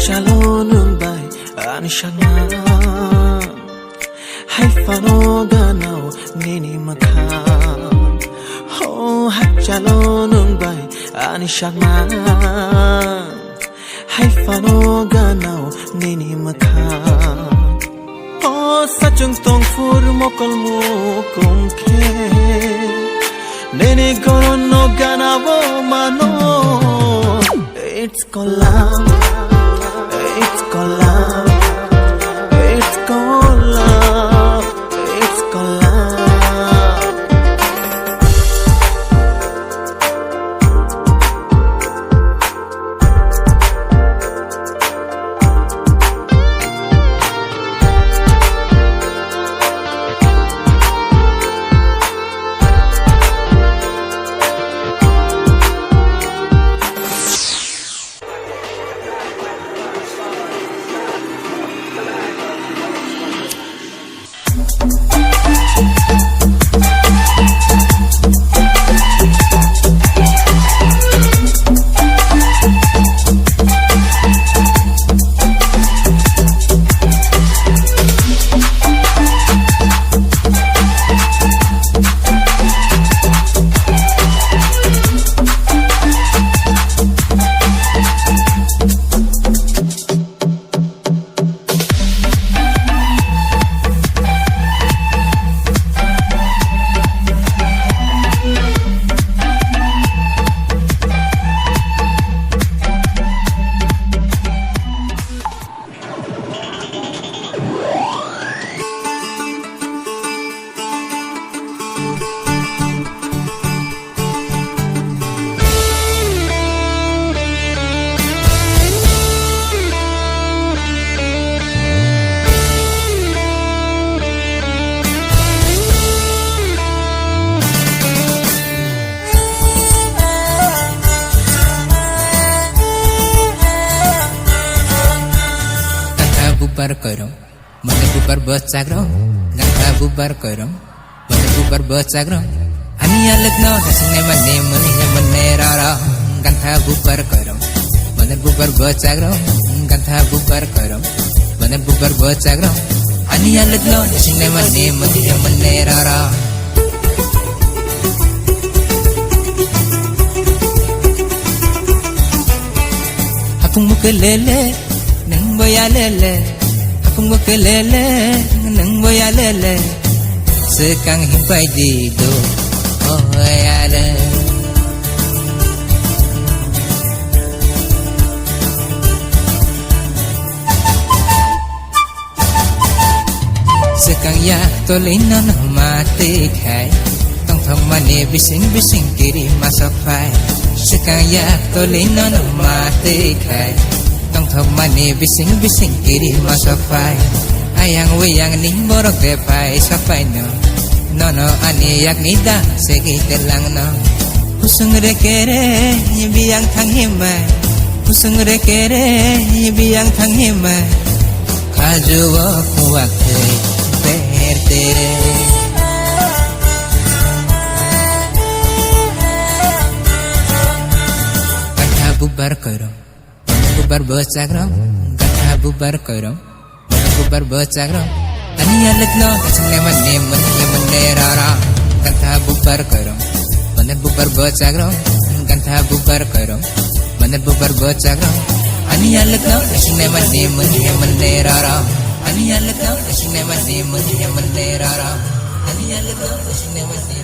Hacalonun bay anishanga Haifano ganao nini makan Oh hacalonun bay anishanga Haifano ganao nini makan Oh sachung tong fur mokol mukum ke Nini goron no ganavo mano It's called love, it's called love, it's called love, it's called love. bubar korom mana bubar bocagrom gantha bubar korom mana bubar bocagrom ani alagno hasne mane rara gantha bubar korom mana bubar bocagrom gantha bubar korom mana bubar bocagrom ani alagno hasne mane rara apung mukelele nang boyalele apung mukelele nang boyalele sekang himpai di do oyale sekang ya tolina na mati khai tong thong mane bising kiri masapai sekang ya tolina na mati khai tong thong mane bising kiri masapai ayang weyang ning borok de pai sapai no ani yak nida segi telang no pusung re kere biang thang himai pusung re kere biang thang himai khaju wa kuwak per tere gantha bubar korom bubar bocagrom gantha bubar korom bubar bocagrom ani alagno hasne mane rara gantha bubar korom mana bubar bocagrom gantha bubar korom mana bubar bocagrom ani alagno hasne mane rara ani alagno hasne mane rara ani alagno hasne mane